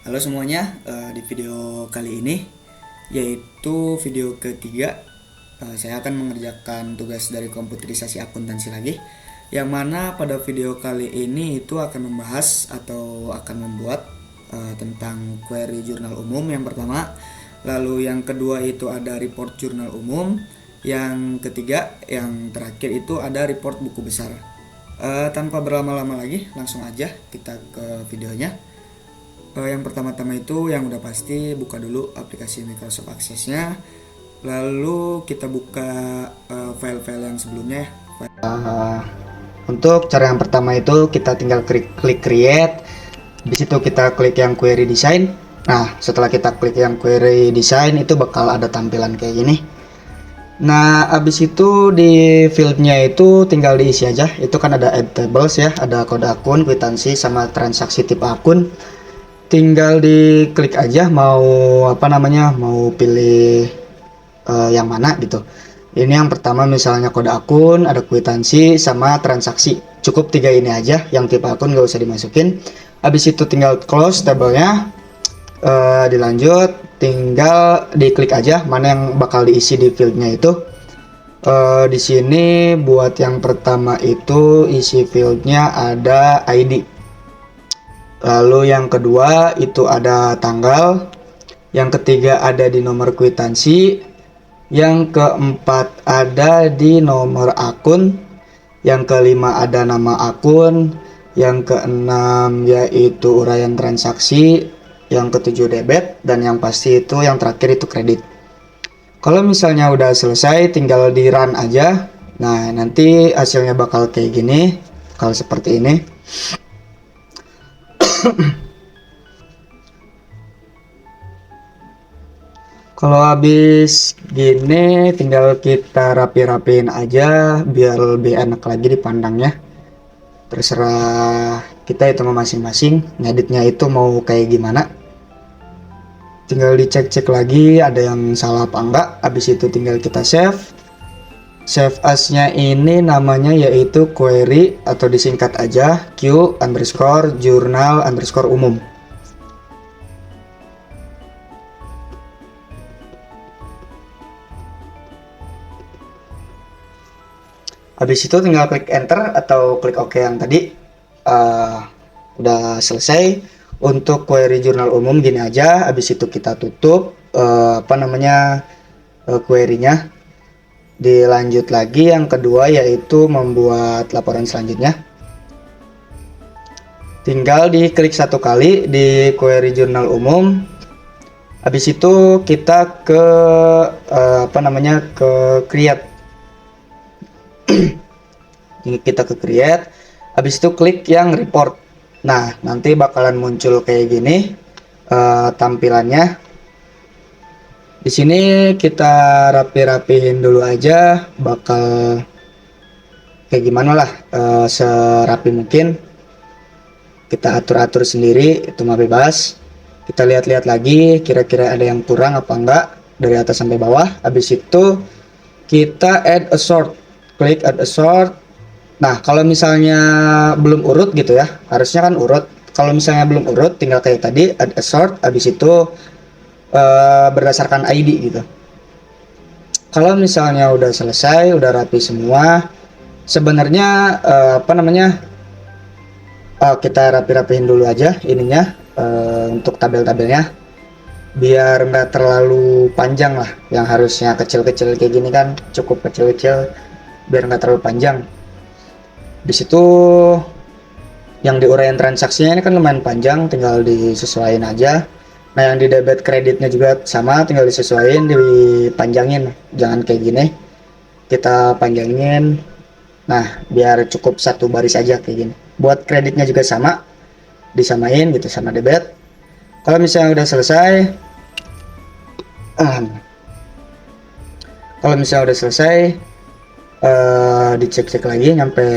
Halo semuanya, di video kali ini yaitu video ketiga, saya akan mengerjakan tugas dari komputerisasi akuntansi lagi, yang mana pada video kali ini itu akan membahas atau akan membuat tentang query jurnal umum yang pertama, lalu yang kedua itu ada report jurnal umum, yang ketiga yang terakhir itu ada report buku besar. Tanpa berlama-lama lagi, langsung aja kita ke videonya. Yang pertama-tama itu yang udah pasti buka dulu aplikasi Microsoft Access-nya, lalu kita buka file-file yang sebelumnya ya. Untuk cara yang pertama itu kita tinggal klik create, di situ kita klik yang query design. Nah, setelah kita klik yang query design itu bakal ada tampilan kayak gini. Nah, habis itu di fieldnya itu tinggal diisi aja. Itu kan ada add tables ya, ada kode akun, kwitansi, sama transaksi tipe akun. Tinggal diklik aja mau mau pilih yang mana gitu. Ini yang pertama misalnya kode akun, ada kwitansi, sama transaksi. Cukup tiga ini aja, yang tipe akun gak usah dimasukin. Habis itu tinggal close tabelnya, dilanjut, tinggal diklik aja mana yang bakal diisi di fieldnya itu. Di sini buat yang pertama itu isi fieldnya ada ID. Lalu yang kedua itu ada tanggal. Yang ketiga ada di nomor kwitansi. Yang keempat ada di nomor akun. Yang kelima ada nama akun. Yang keenam yaitu uraian transaksi. Yang ketujuh debit. Dan yang pasti itu yang terakhir itu kredit. Kalau misalnya udah selesai tinggal di run aja. Nah, nanti hasilnya bakal kayak gini, bakal seperti ini. Kalau habis gini tinggal kita rapi-rapiin aja biar lebih enak lagi dipandangnya. Terserah kita itu masing-masing ngeditnya itu mau kayak gimana. Tinggal dicek-cek lagi ada yang salah apa enggak. Habis itu tinggal kita save. Save as-nya ini namanya yaitu query atau disingkat aja Q underscore jurnal underscore umum. Habis itu tinggal klik enter atau klik OK yang tadi. Udah selesai. Untuk query jurnal umum gini aja. Habis itu kita tutup query-nya. Dilanjut lagi yang kedua yaitu membuat laporan selanjutnya. Tinggal diklik satu kali di query jurnal umum. Habis itu kita ke ke create. Kita ke create, habis itu klik yang report. Nah, nanti bakalan muncul kayak gini tampilannya. Di sini kita rapi-rapihin dulu aja, bakal kayak gimana lah, serapi mungkin. Kita atur-atur sendiri, itu mah bebas. Kita lihat-lihat lagi, kira-kira ada yang kurang apa enggak dari atas sampai bawah. Habis itu kita add a sort, klik add a sort. Nah, kalau misalnya belum urut gitu ya, harusnya kan urut. Kalau misalnya belum urut, tinggal kayak tadi, add a sort, habis itu berdasarkan ID gitu. Kalau misalnya udah selesai, udah rapi semua, sebenarnya kita rapi-rapihin dulu aja ininya, untuk tabel-tabelnya, biar nggak terlalu panjang lah. Yang harusnya kecil-kecil kayak gini kan cukup kecil-kecil, biar nggak terlalu panjang. Di situ yang diuraian transaksinya ini kan lumayan panjang, tinggal disesuaikan aja. Nah, yang di debit kreditnya juga sama, tinggal disesuaikan, dipanjangin. Jangan kayak gini, kita panjangin. Nah, biar cukup satu baris aja kayak gini. Buat kreditnya juga sama, disamain gitu sama debit. Kalau misalnya udah selesai, dicek-cek lagi nyampe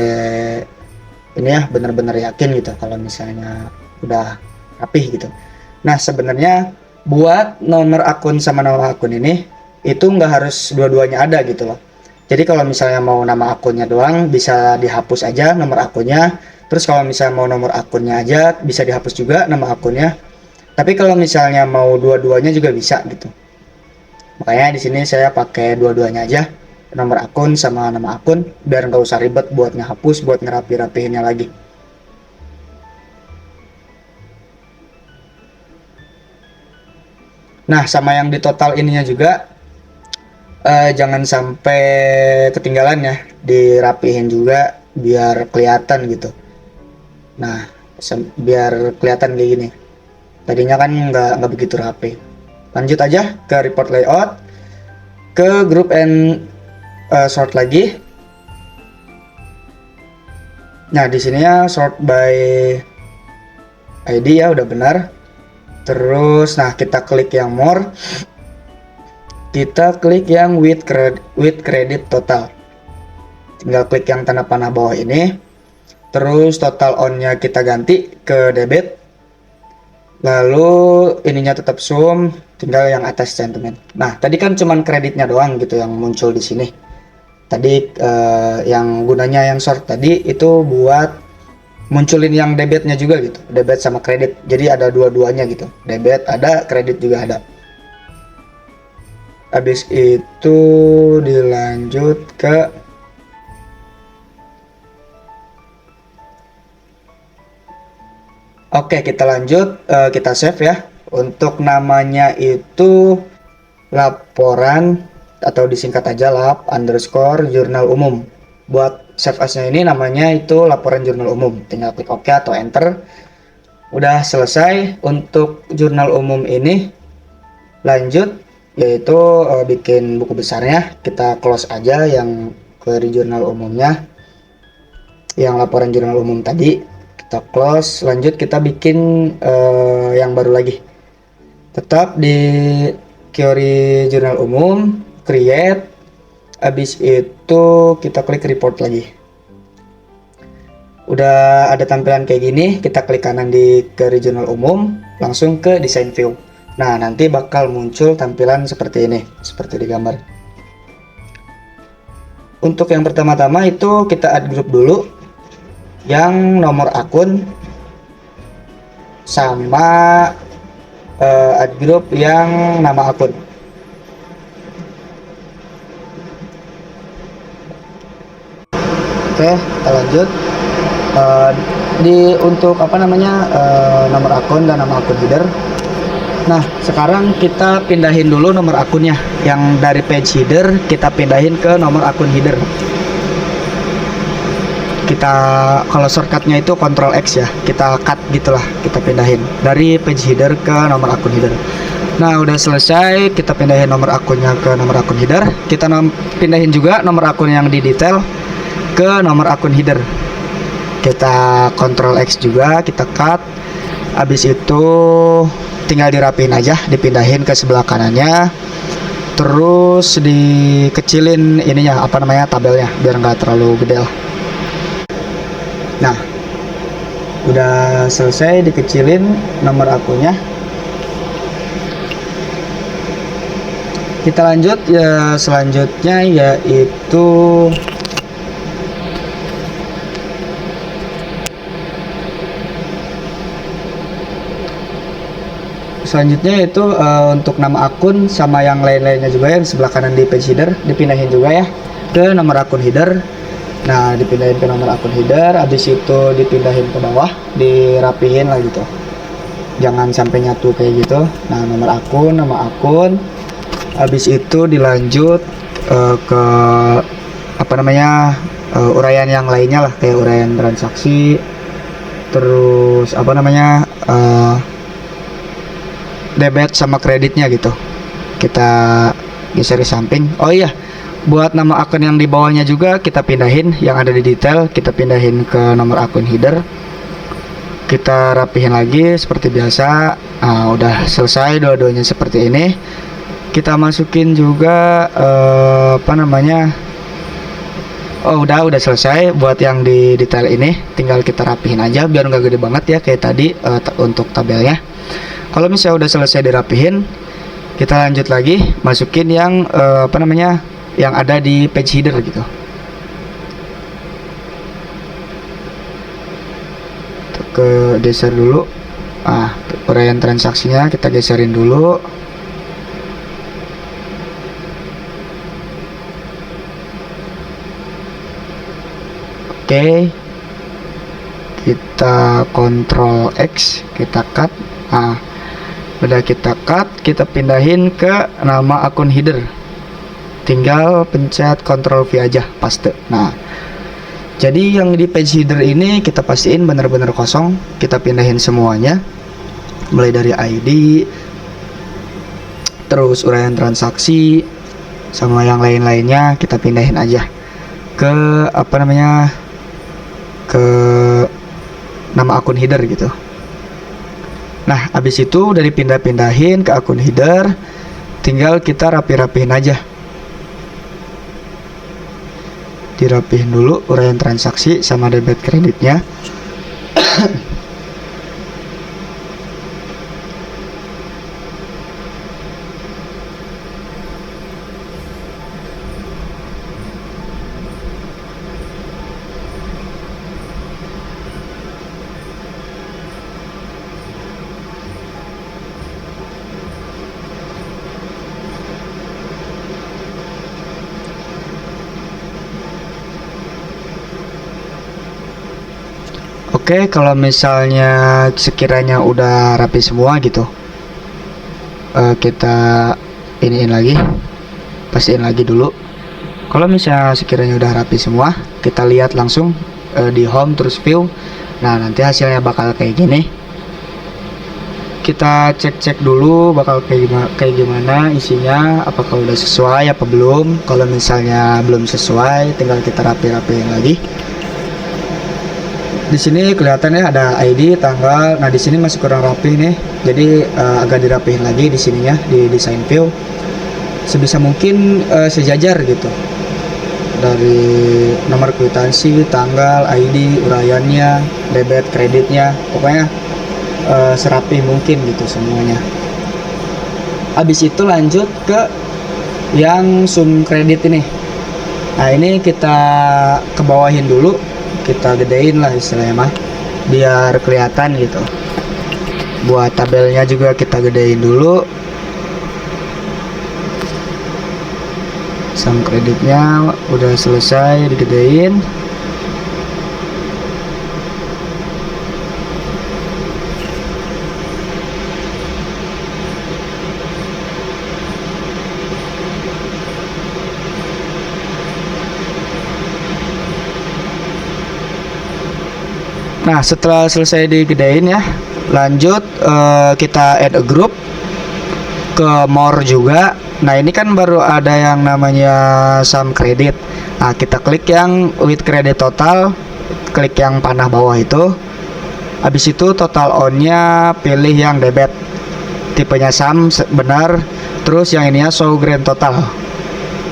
ini ya, benar-benar yakin gitu kalau misalnya udah rapih gitu. Nah, sebenarnya buat nomor akun sama nama akun ini itu nggak harus dua-duanya ada gitu loh. Jadi kalau misalnya mau nama akunnya doang bisa dihapus aja nomor akunnya. Terus kalau misalnya mau nomor akunnya aja bisa dihapus juga nama akunnya. Tapi kalau misalnya mau dua-duanya juga bisa gitu. Makanya di sini saya pakai dua-duanya aja, nomor akun sama nama akun, biar nggak usah ribet buat ngehapus, buat ngerapi-rapihinnya lagi. Nah, sama yang di total ininya juga, jangan sampai ketinggalan ya, dirapihin juga biar kelihatan gitu. Nah, biar kelihatan kayak gini. Tadinya kan nggak begitu rapi. Lanjut aja ke report layout, ke group and sort lagi. Nah, di sini ya sort by ID ya udah benar. Terus, nah kita klik yang more. Kita klik yang with credit total. Tinggal klik yang tanda panah bawah ini. Terus total on-nya kita ganti ke debit. Lalu ininya tetap sum, tinggal yang atas teman-teman. Nah, tadi kan cuman kreditnya doang gitu yang muncul di sini. Tadi yang gunanya yang sort tadi itu buat munculin yang debitnya juga gitu, debit sama kredit. Jadi ada dua-duanya gitu, debit ada, kredit juga ada. Habis itu dilanjut ke Oke, kita lanjut, kita save ya. Untuk namanya itu laporan atau disingkat aja lap underscore jurnal umum. Buat save as-nya ini namanya itu laporan jurnal umum. Tinggal klik OK atau enter. Udah selesai. Untuk jurnal umum ini lanjut, yaitu bikin buku besarnya. Kita close aja yang query jurnal umumnya, yang laporan jurnal umum tadi kita close. Lanjut kita bikin yang baru lagi, tetap di query jurnal umum, create. Habis itu kita klik report lagi. Udah ada tampilan kayak gini, kita klik kanan di query jurnal umum, langsung ke design view. Nah, nanti bakal muncul tampilan seperti ini, seperti di gambar. Untuk yang pertama-tama itu kita add group dulu, yang nomor akun sama add group yang nama akun. Oke, kita lanjut. Untuk nomor akun dan nama akun header. Nah, sekarang kita pindahin dulu nomor akunnya, yang dari page header kita pindahin ke nomor akun header. Kita kalau shortcutnya itu Ctrl X ya, kita cut gitulah, kita pindahin dari page header ke nomor akun header. Nah, udah selesai, kita pindahin nomor akunnya ke nomor akun header. Kita pindahin juga nomor akun yang di detail ke nomor akun header. Kita Ctrl X juga, kita cut. Habis itu tinggal dirapiin aja, dipindahin ke sebelah kanannya. Terus dikecilin ininya tabelnya biar nggak terlalu gede lah. Nah, udah selesai dikecilin nomor akunnya. Kita lanjut ya, selanjutnya yaitu untuk nama akun sama yang lain-lainnya juga yang sebelah kanan di page header dipindahin juga ya ke nomor akun header. Nah, dipindahin ke nomor akun header, habis itu dipindahin ke bawah, dirapihin lah gitu, jangan sampai nyatu kayak gitu. Nah, nomor akun, nama akun, habis itu dilanjut ke uraian yang lainnya lah, kayak uraian transaksi, terus debit sama kreditnya gitu, kita geser di samping. Oh iya, buat nama akun yang di bawahnya juga kita pindahin, yang ada di detail kita pindahin ke nomor akun header. Kita rapihin lagi seperti biasa. Nah, udah selesai dua-duanya seperti ini. Kita masukin juga oh udah selesai. Buat yang di detail ini tinggal kita rapihin aja biar nggak gede banget ya kayak tadi untuk tabelnya. Kalau misalnya udah selesai dirapihin, kita lanjut lagi masukin yang yang ada di page header gitu. Ke geser dulu. Nah, uraian transaksinya kita geserin dulu. Oke, kita Ctrl X, kita cut. Nah, udah kita cut, kita pindahin ke nama akun header. Tinggal pencet Ctrl V aja, paste. Nah, jadi yang di page header ini kita pastiin benar-benar kosong. Kita pindahin semuanya, mulai dari ID, terus uraian transaksi, sama yang lain-lainnya kita pindahin aja ke ke nama akun header gitu. Nah, habis itu udah dipindah-pindahin ke akun header, tinggal kita rapi-rapihin aja. Dirapihin dulu uraian transaksi sama debit kreditnya. Oke, kalau misalnya sekiranya udah rapi semua gitu, kita iniin lagi, pastiin lagi dulu. Kalau misalnya sekiranya udah rapi semua, kita lihat langsung di home terus view. Nah, nanti hasilnya bakal kayak gini. Kita cek-cek dulu bakal kayak gimana isinya, apakah udah sesuai apa belum. Kalau misalnya belum sesuai, tinggal kita rapi-rapiin lagi. Di sini kelihatannya ada ID, tanggal. Nah, di sini masih kurang rapi nih. Jadi agak dirapihin lagi di sininya di design view. Sebisa mungkin sejajar gitu. Dari nomor kwitansi, tanggal, ID, uraiannya, debit, kreditnya, pokoknya serapi mungkin gitu semuanya. Habis itu lanjut ke yang sum kredit ini. Nah, ini kita kebawahin dulu. Kita gedein lah istilahnya mah, biar kelihatan gitu. Buat tabelnya juga kita gedein dulu. Sum kreditnya udah selesai digedein. Nah, setelah selesai digedein ya, lanjut kita add a group ke more juga. Nah, ini kan baru ada yang namanya sum credit. Nah, kita klik yang with credit total, klik yang panah bawah itu. Habis itu total on-nya pilih yang debit, tipenya sum benar, terus yang ininya show grand total.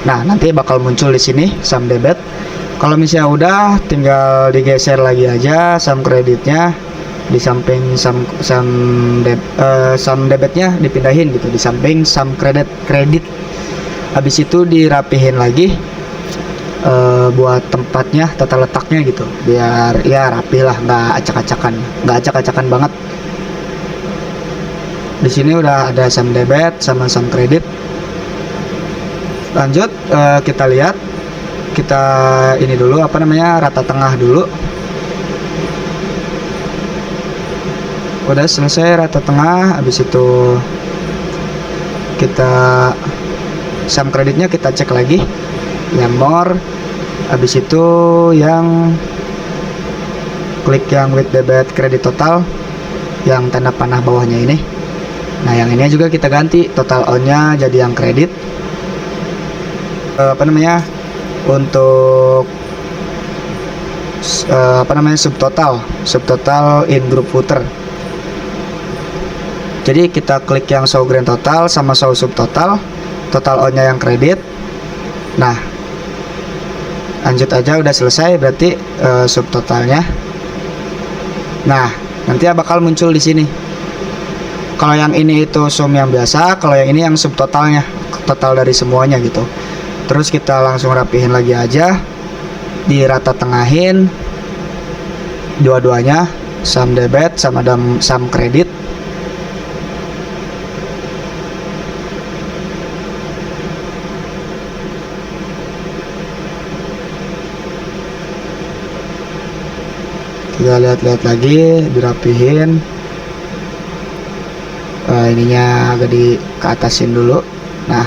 Nah, nanti bakal muncul di sini sum debit. Kalau misalnya udah, tinggal digeser lagi aja sum kreditnya di samping sum debitnya dipindahin gitu di samping sum kredit. Habis itu dirapihin lagi buat tempatnya, tata letaknya gitu, biar ya rapi lah, nggak acak-acakan banget. Di sini udah ada sum debit sama sum kredit. Lanjut kita lihat. Kita ini dulu rata tengah dulu. Udah selesai rata tengah, habis itu kita sum kreditnya kita cek lagi yang more, habis itu yang klik yang with debit kredit total yang tanda panah bawahnya ini. Nah, yang ini juga kita ganti total on-nya jadi yang kredit. Untuk subtotal in group footer. Jadi kita klik yang show grand total sama show subtotal, total on-nya yang kredit. Nah, lanjut aja, udah selesai berarti subtotalnya. Nah, nanti bakal muncul di sini. Kalau yang ini itu sum yang biasa, kalau yang ini yang subtotalnya, total dari semuanya gitu. Terus kita langsung rapihin lagi aja, dirata tengahin dua-duanya. sum debit sama sum kredit. Kita lihat-lihat lagi, dirapihin. Ininya agak ke atasin dulu. Nah,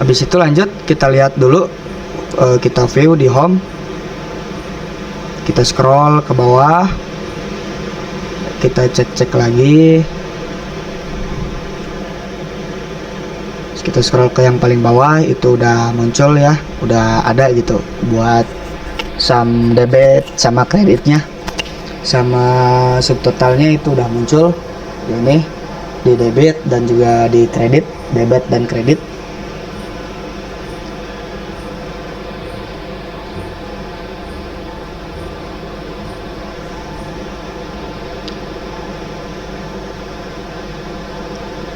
habis itu lanjut kita lihat dulu, kita view di home, kita scroll ke bawah, kita cek lagi, terus kita scroll ke yang paling bawah, itu udah muncul ya, udah ada gitu buat sum debit sama kreditnya, sama subtotalnya itu udah muncul ini di debit dan juga di kredit, debit dan kredit.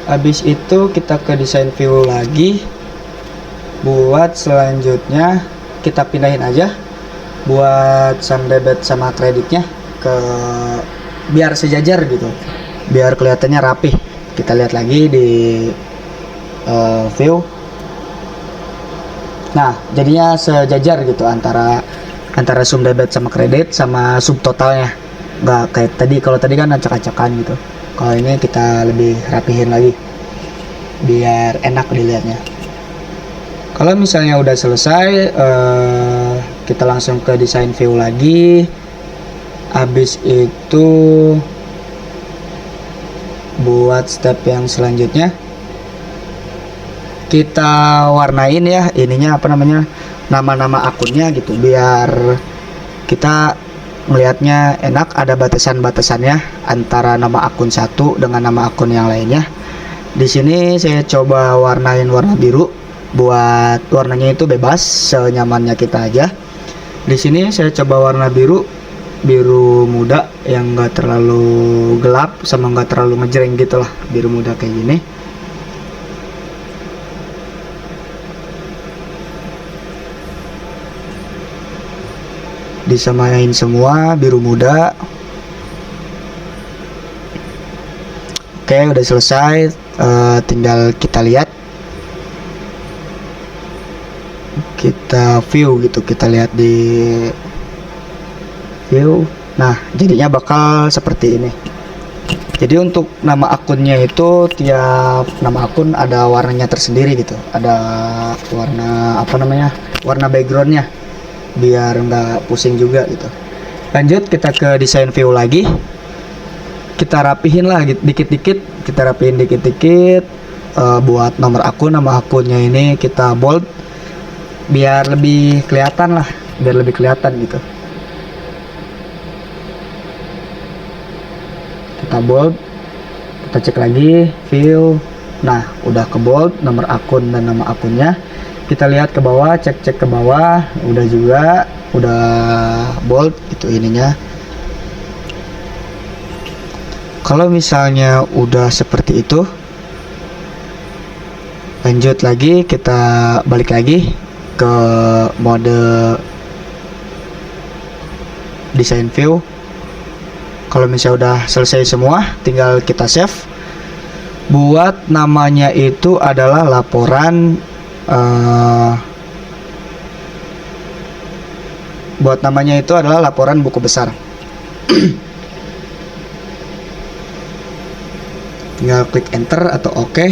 Habis itu kita ke design view lagi, buat selanjutnya kita pindahin aja buat sum debit sama kreditnya ke biar sejajar gitu, biar kelihatannya rapih. Kita lihat lagi di view. Nah, jadinya sejajar gitu antara sum debit sama kredit sama subtotalnya. Nggak kayak tadi, kalau tadi kan acak-acakan gitu. Kalau ini kita lebih rapihin lagi biar enak dilihatnya. Kalau misalnya udah selesai, kita langsung ke design view lagi. Habis itu buat step yang selanjutnya kita warnain ya ininya, apa namanya, nama-nama akunnya gitu, biar kita melihatnya enak, ada batasan-batasannya antara nama akun satu dengan nama akun yang lainnya. Di sini saya coba warnain warna biru, buat warnanya itu bebas, senyamannya kita aja. Di sini saya coba warna biru muda yang enggak terlalu gelap sama enggak terlalu ngejreng gitu lah, biru muda kayak gini. Disamain semua biru muda. Oke, udah selesai, tinggal kita lihat, kita view gitu, kita lihat di view. Nah, jadinya bakal seperti ini. Jadi untuk nama akunnya itu, tiap nama akun ada warnanya tersendiri gitu, ada warna apa namanya, warna backgroundnya, biar nggak pusing juga gitu. Lanjut kita ke design view lagi, kita rapihin lah dikit-dikit, kita rapihin dikit-dikit. Buat nomor akun, nama akunnya ini kita bold biar lebih kelihatan lah, biar lebih kelihatan gitu. Kita bold, kita cek lagi view. Nah, udah ke bold nomor akun dan nama akunnya. Kita lihat ke bawah, cek ke bawah, udah juga, udah bold gitu ininya. Kalau misalnya udah seperti itu, lanjut lagi, kita balik lagi ke mode design view. Kalau misalnya udah selesai semua, tinggal kita save. Buat namanya itu adalah laporan, buat namanya itu adalah laporan buku besar. Tinggal klik enter atau oke.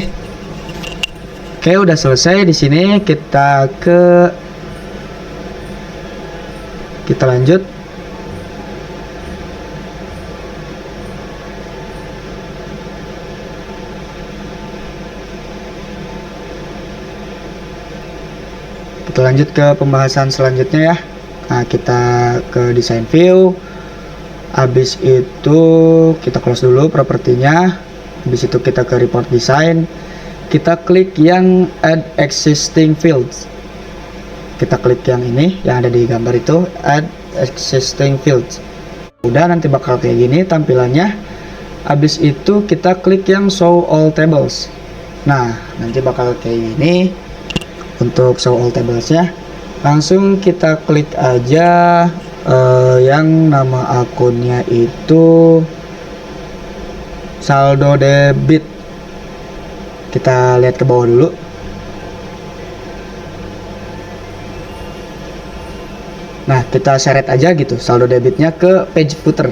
Oke, udah selesai. Di sini kita lanjut. Kita lanjut ke pembahasan selanjutnya ya. Nah, kita ke design view. Habis itu kita close dulu propertinya. Habis itu kita ke report design. Kita klik yang add existing fields. Kita klik yang ini yang ada di gambar itu, add existing fields. Udah, nanti bakal kayak gini tampilannya. Habis itu kita klik yang show all tables. Nah, nanti bakal kayak gini. Untuk show all tablesnya, langsung kita klik aja yang nama akunnya itu saldo debit. Kita lihat ke bawah dulu. Nah, kita seret aja gitu saldo debitnya ke page footer.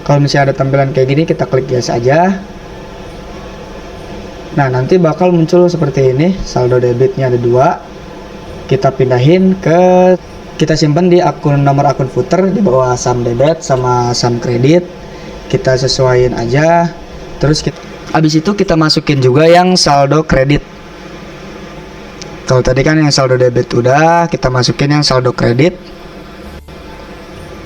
Kalau misalnya ada tampilan kayak gini, kita klik yes aja. Nah, nanti bakal muncul seperti ini. Saldo debitnya ada 2. Kita pindahin kita simpan di nomor akun footer di bawah sum debit sama sum kredit. Kita sesuaiin aja. Terus habis itu kita masukin juga yang saldo kredit. Kalau tadi kan yang saldo debit udah, kita masukin yang saldo kredit.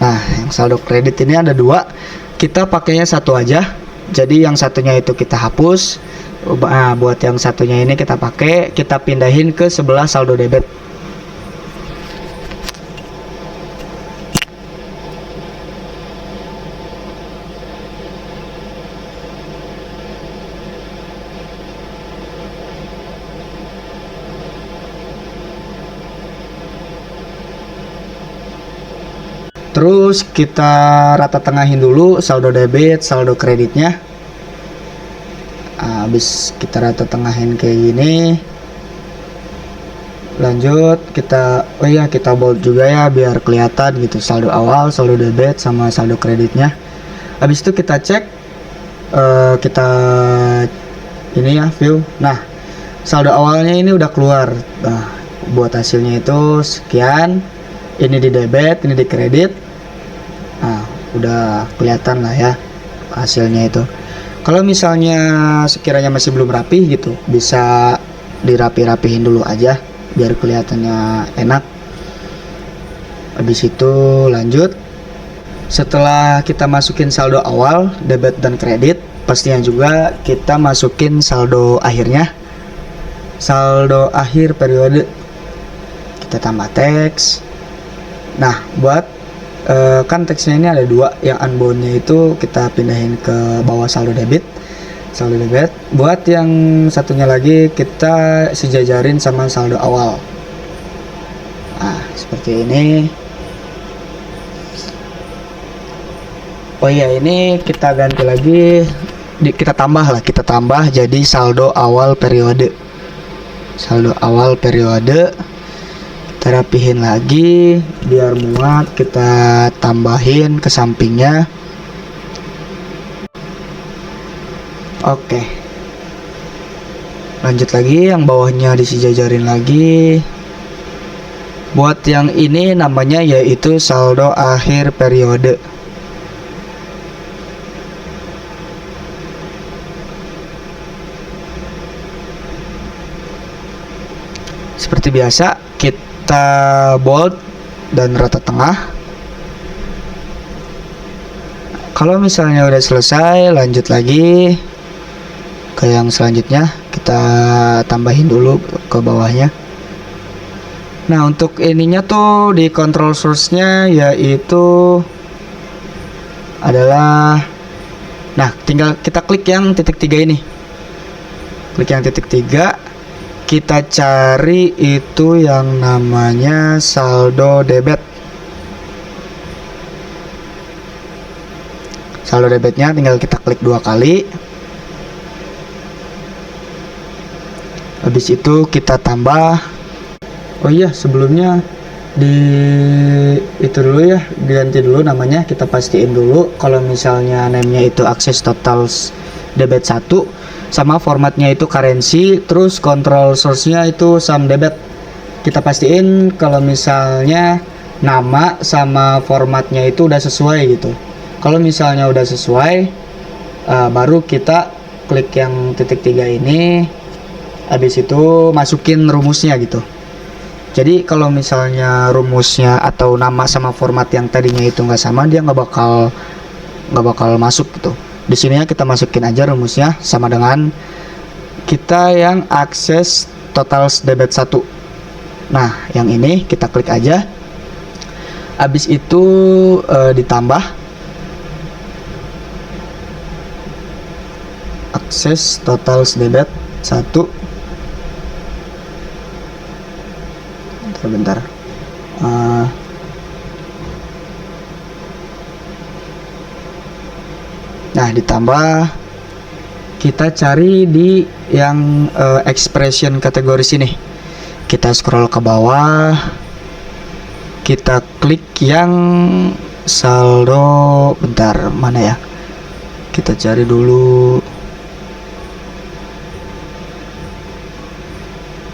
Nah, yang saldo kredit ini ada 2. Kita pakainya 1 aja. Jadi yang satunya itu kita hapus. Nah, buat yang satunya ini kita pakai, kita pindahin ke sebelah saldo debit. Terus kita rata tengahin dulu saldo debit, saldo kreditnya. Habis kita rata tengahin kayak gini. Lanjut kita kita bold juga ya biar kelihatan gitu saldo awal, saldo debit sama saldo kreditnya. Habis itu kita cek kita ini ya view. Nah, saldo awalnya ini udah keluar. Nah, buat hasilnya itu sekian. Ini di debit, ini di kredit. Nah, udah kelihatan lah ya hasilnya itu. Kalau misalnya sekiranya masih belum rapi gitu, bisa dirapi-rapihin dulu aja biar kelihatannya enak. Habis itu lanjut. Setelah kita masukin saldo awal, debit dan kredit, pastinya juga kita masukin saldo akhirnya. Saldo akhir periode. Kita tambah teks. Nah, buat kan teksnya ini ada 2, yang unboundnya itu kita pindahin ke bawah saldo debit. Buat yang satunya lagi kita sejajarin sama saldo awal. Nah, seperti ini. Oh iya, ini kita ganti lagi, kita tambah jadi saldo awal periode. Kita rapihin lagi biar muat, kita tambahin ke sampingnya. Oke, lanjut lagi, yang bawahnya disejajarin lagi. Buat yang ini namanya yaitu saldo akhir periode. Seperti biasa, kita bold dan rata tengah. Kalau misalnya udah selesai, lanjut lagi ke yang selanjutnya. Kita tambahin dulu ke bawahnya. Nah, untuk ininya tuh di control source-nya yaitu adalah, nah tinggal kita klik yang titik 3 ini. Klik yang titik 3. Kita cari itu yang namanya saldo debit. Saldo debitnya tinggal kita klik 2 kali. Habis itu kita tambah. Oh iya, sebelumnya itu dulu ya, diganti dulu namanya. Kita pastiin dulu kalau misalnya name-nya itu access totals debit 1, sama formatnya itu currency, terus control source-nya itu sum debit. Kita pastiin kalau misalnya nama sama formatnya itu udah sesuai gitu. Kalau misalnya udah sesuai, baru kita klik yang titik 3 ini. Habis itu masukin rumusnya gitu. Jadi kalau misalnya rumusnya atau nama sama format yang tadinya itu nggak sama, dia nggak bakal masuk gitu. Di sini ya kita masukin aja rumusnya sama dengan kita yang akses totals debit 1. Nah, yang ini kita klik aja. Habis itu ditambah akses total debit 1. Bentar. Nah, ditambah kita cari di yang expression kategori sini. Kita scroll ke bawah. Kita klik yang saldo, bentar, mana ya? Kita cari dulu.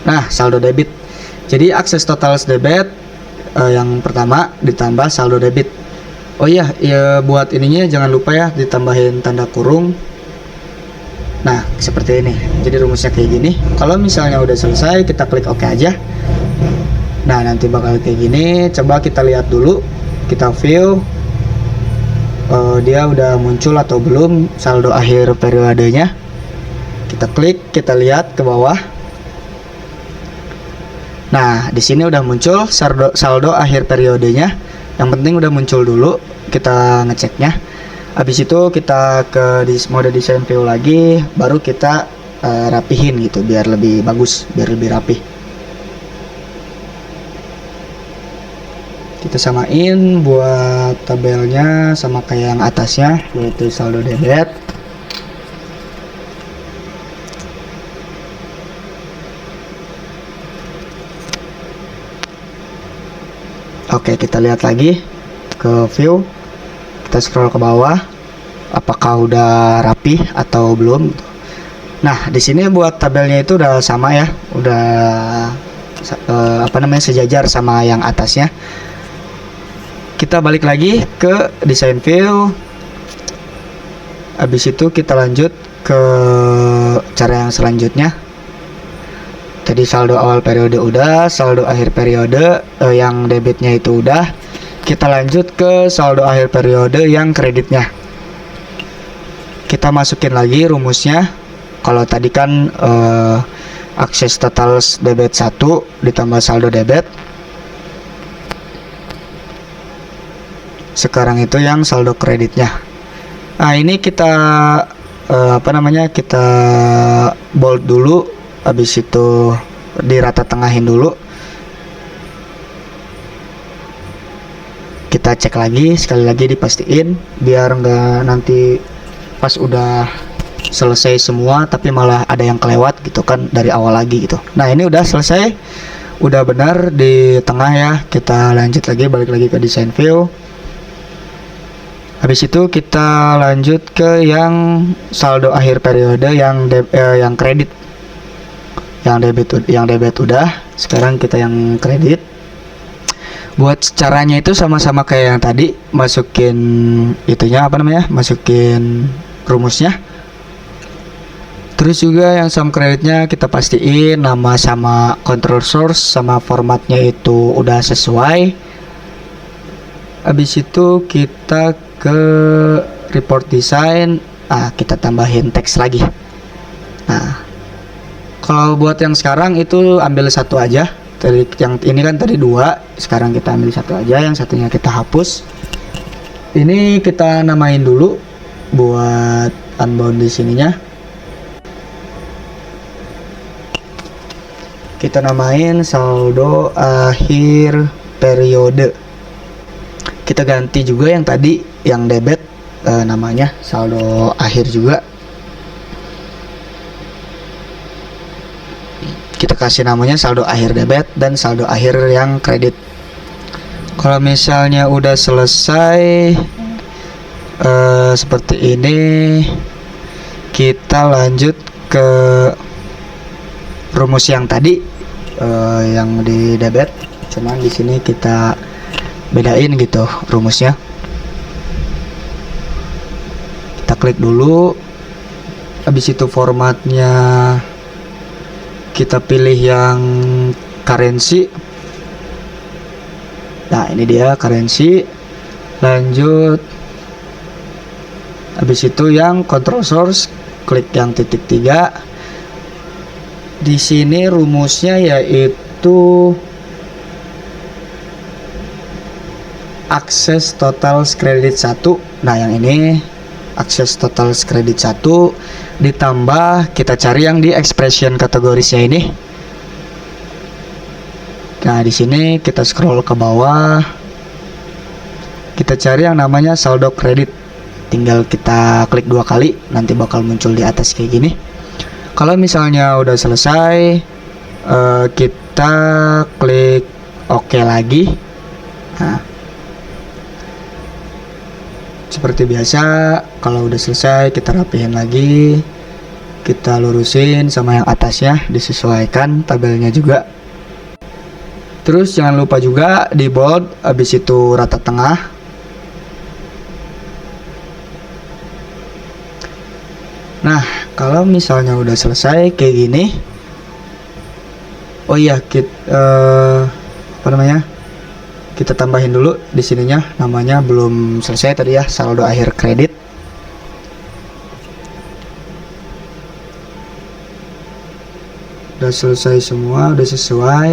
Nah, saldo debit. Jadi akses total debit yang pertama ditambah saldo debit. Oh iya, ya buat ininya jangan lupa ya ditambahin tanda kurung. Nah, seperti ini. Jadi rumusnya kayak gini. Kalau misalnya udah selesai, kita klik OK aja. Nah, nanti bakal kayak gini. Coba kita lihat dulu. Kita view. Dia udah muncul atau belum saldo akhir periodenya. Kita klik, kita lihat ke bawah. Nah, di sini udah muncul saldo akhir periodenya. Yang penting udah muncul dulu, kita ngeceknya. Habis itu kita ke mode desain view lagi, baru kita rapihin gitu biar lebih bagus, biar lebih rapih. Kita samain buat tabelnya sama kayak yang atasnya, yaitu saldo debit. Oke, kita lihat lagi ke view. Kita scroll ke bawah. Apakah udah rapi atau belum? Nah, di sini buat tabelnya itu udah sama ya, udah sejajar sama yang atasnya. Kita balik lagi ke design view. Habis itu kita lanjut ke cara yang selanjutnya. Jadi saldo awal periode udah, saldo akhir periode yang debitnya itu udah. Kita lanjut ke saldo akhir periode yang kreditnya. Kita masukin lagi rumusnya. Kalau tadi kan akses total debit 1 ditambah saldo debit. Sekarang itu yang saldo kreditnya. Nah, ini kita kita bold dulu. Habis itu dirata tengahin dulu. Kita cek lagi, sekali lagi dipastiin biar nggak nanti pas udah selesai semua tapi malah ada yang kelewat gitu kan dari awal lagi gitu. Nah, ini udah selesai, udah benar di tengah ya. Kita lanjut lagi, balik lagi ke design view. Habis itu kita lanjut ke yang saldo akhir periode yang kredit. Yang debit udah, sekarang kita yang kredit. Buat caranya itu sama-sama kayak yang tadi, masukin masukin rumusnya. Terus juga yang sum kreditnya kita pastiin nama sama control source sama formatnya itu udah sesuai. Habis itu kita ke report design, kita tambahin teks lagi. Nah, kalau buat yang sekarang itu ambil satu aja. Tadi yang ini kan tadi 2, sekarang kita ambil satu aja, yang satunya kita hapus. Ini kita namain dulu buat unbound di sininya. Kita namain saldo akhir periode. Kita ganti juga yang tadi yang debit namanya saldo akhir juga. Kita kasih namanya saldo akhir debit dan saldo akhir yang kredit. Kalau misalnya udah selesai seperti ini, kita lanjut ke rumus yang tadi yang di debit. Cuman di sini kita bedain gitu rumusnya. Kita klik dulu. Habis itu formatnya kita pilih yang currency. Nah, ini dia currency. Lanjut. Habis itu yang control source, klik yang titik 3. Di sini rumusnya yaitu akses total kredit 1. Nah, yang ini akses total kredit 1 ditambah kita cari yang di expression kategorisnya ini. Nah, di sini kita scroll ke bawah. Kita cari yang namanya saldo kredit. Tinggal kita klik 2 kali, nanti bakal muncul di atas kayak gini. Kalau misalnya udah selesai, kita klik OK lagi. Nah, seperti biasa, kalau udah selesai kita rapihin lagi, kita lurusin sama yang atasnya, disesuaikan tabelnya juga. Terus jangan lupa juga di bold, habis itu rata tengah. Nah, kalau misalnya udah selesai kayak gini, oh iya, kita tambahin dulu di sininya, namanya belum selesai tadi ya, saldo akhir kredit. Udah selesai semua, udah sesuai.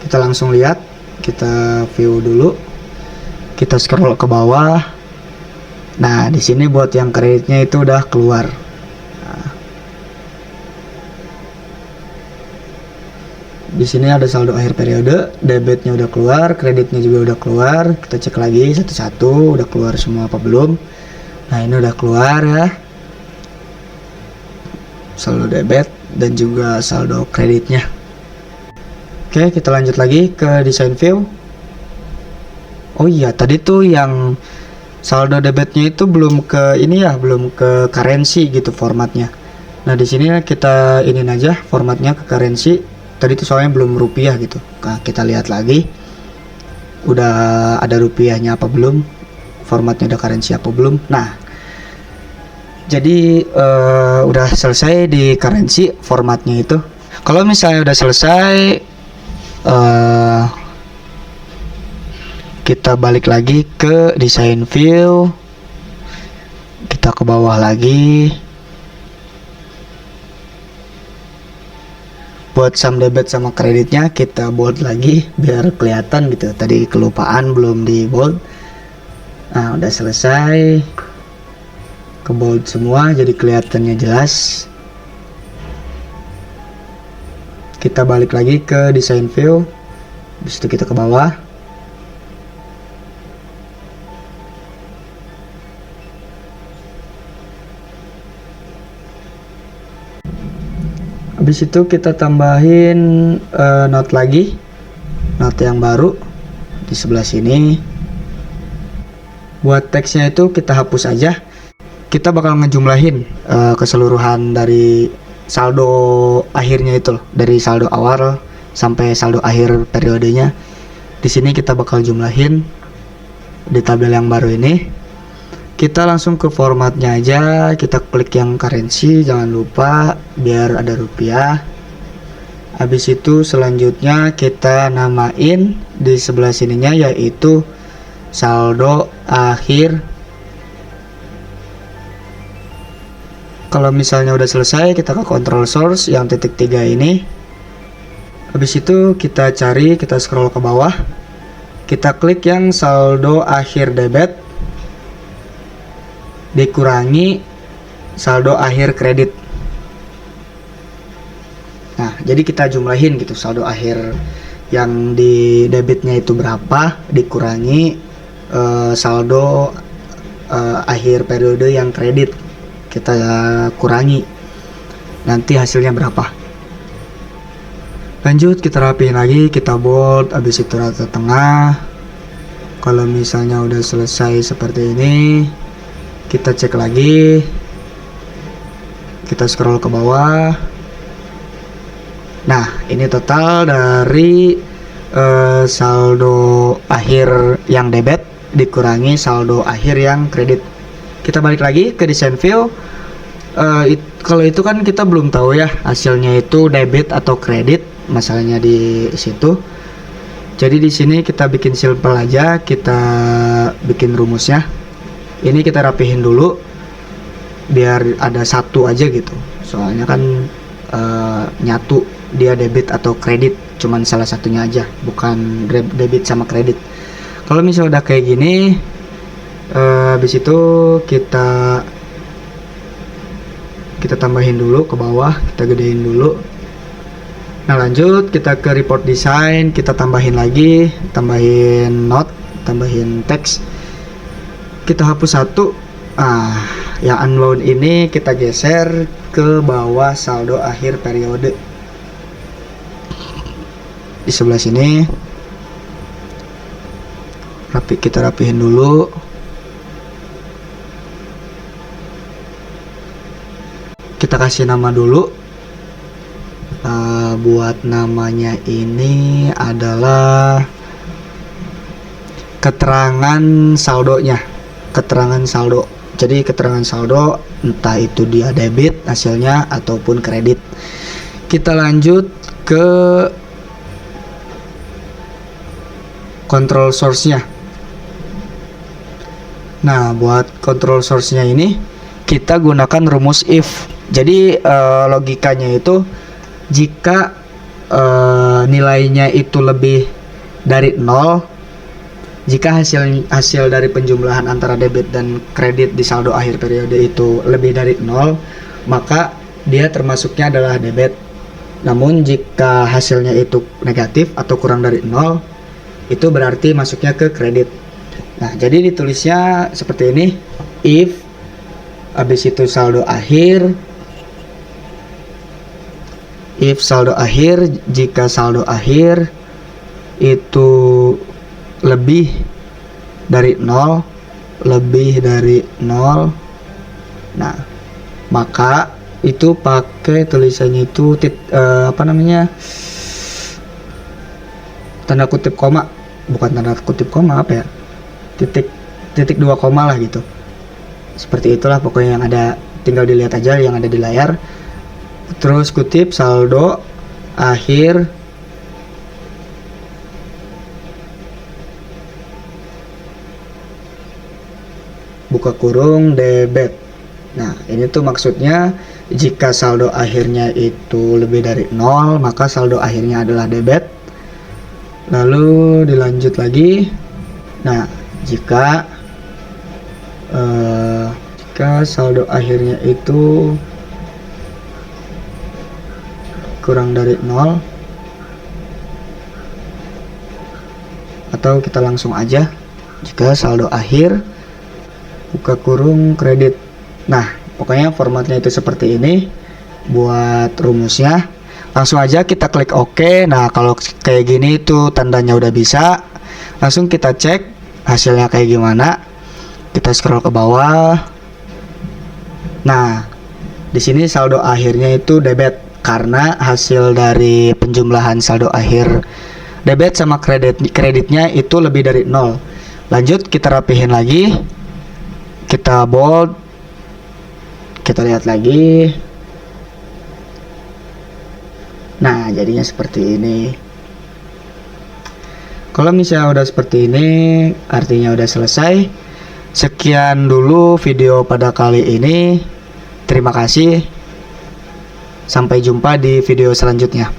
Kita langsung lihat, kita view dulu. Kita scroll ke bawah. Nah, di sini buat yang kreditnya itu udah keluar. Nah, di sini ada saldo akhir periode, debitnya udah keluar, kreditnya juga udah keluar. Kita cek lagi satu-satu, udah keluar semua apa belum. Nah, ini udah keluar ya, saldo debit dan juga saldo kreditnya. Oke, kita lanjut lagi ke design view. Oh iya, tadi tuh yang saldo debitnya itu belum ke ini ya, belum ke currency gitu formatnya. Nah, di sini kita ini aja formatnya ke currency. Tadi itu soalnya belum rupiah gitu. Nah, kita lihat lagi. Udah ada rupiahnya apa belum? Formatnya udah currency apa belum? Nah, jadi udah selesai di currency formatnya itu. Kalau misalnya udah selesai, kita balik lagi ke design view, kita ke bawah lagi, buat sum debit sama kreditnya kita bold lagi biar kelihatan gitu, tadi kelupaan belum di bold. Nah, udah selesai, ke bold semua jadi kelihatannya jelas. Kita balik lagi ke design view, habis itu kita ke bawah. Habis itu kita tambahin note lagi, note yang baru di sebelah sini. Buat teksnya itu kita hapus aja. Kita bakal ngejumlahin keseluruhan dari saldo akhirnya itu loh, dari saldo awal sampai saldo akhir periodenya. Di sini kita bakal jumlahin di tabel yang baru ini. Kita langsung ke formatnya aja, kita klik yang currency, jangan lupa biar ada rupiah. Habis itu selanjutnya kita namain di sebelah sininya yaitu saldo akhir. Kalau misalnya udah selesai, kita ke control source yang titik 3 ini. Habis itu kita cari, kita scroll ke bawah, kita klik yang saldo akhir debit dikurangi saldo akhir kredit. Nah, jadi kita jumlahin gitu, saldo akhir yang di debitnya itu berapa dikurangi saldo akhir periode yang kredit, kita kurangi, nanti hasilnya berapa. Lanjut kita rapiin lagi, kita bold, habis itu rata tengah. Kalau misalnya udah selesai seperti ini, kita cek lagi, kita scroll ke bawah. Nah, ini total dari saldo akhir yang debit dikurangi saldo akhir yang kredit. Kita balik lagi ke design view. Kalau itu kan kita belum tahu ya hasilnya itu debit atau kredit, masalahnya di situ. Jadi di sini kita bikin simple aja, kita bikin rumusnya. Ini kita rapihin dulu biar ada satu aja gitu, soalnya kan nyatu dia debit atau kredit, cuman salah satunya aja, bukan debit sama kredit. Kalau misalnya udah kayak gini, habis itu kita tambahin dulu ke bawah, kita gedein dulu. Nah lanjut kita ke report design, kita tambahin lagi, tambahin note, tambahin teks, kita hapus satu. Yang unbound ini kita geser ke bawah saldo akhir periode di sebelah sini. Kita rapihin dulu. Kita kasih nama dulu. Buat namanya ini adalah keterangan saldonya, keterangan saldo. Jadi keterangan saldo entah itu dia debit hasilnya ataupun kredit. Kita lanjut ke control source-nya. Nah, buat control source-nya ini kita gunakan rumus if. Jadi logikanya itu jika nilainya itu lebih dari 0, jika hasil dari penjumlahan antara debit dan kredit di saldo akhir periode itu lebih dari 0, maka dia termasuknya adalah debit. Namun jika hasilnya itu negatif atau kurang dari 0, itu berarti masuknya ke kredit. Nah, jadi ditulisnya seperti ini, if habis itu saldo akhir, if saldo akhir, jika saldo akhir itu lebih dari 0, lebih dari 0, nah maka itu pakai tulisannya itu tanda kutip koma, bukan tanda kutip koma, apa ya, titik 2 koma lah gitu. Seperti itulah pokoknya yang ada, tinggal dilihat aja yang ada di layar. Terus kutip saldo akhir buka kurung debit. Nah, ini tuh maksudnya jika saldo akhirnya itu lebih dari 0, maka saldo akhirnya adalah debit. Lalu dilanjut lagi. Nah, jika saldo akhirnya itu kurang dari 0, atau kita langsung aja, jika saldo akhir buka kurung kredit. Nah, pokoknya formatnya itu seperti ini buat rumusnya. Langsung aja kita klik OK. Nah, kalau kayak gini itu tandanya udah bisa. Langsung kita cek hasilnya kayak gimana. Kita scroll ke bawah. Nah, di sini saldo akhirnya itu debit karena hasil dari penjumlahan saldo akhir debit sama kreditnya itu lebih dari 0. Lanjut kita rapihin lagi. Kita bold, kita lihat lagi. Nah, jadinya seperti ini. Kalau misalnya udah seperti ini, artinya udah selesai. Sekian dulu video pada kali ini. Terima kasih. Sampai jumpa di video selanjutnya.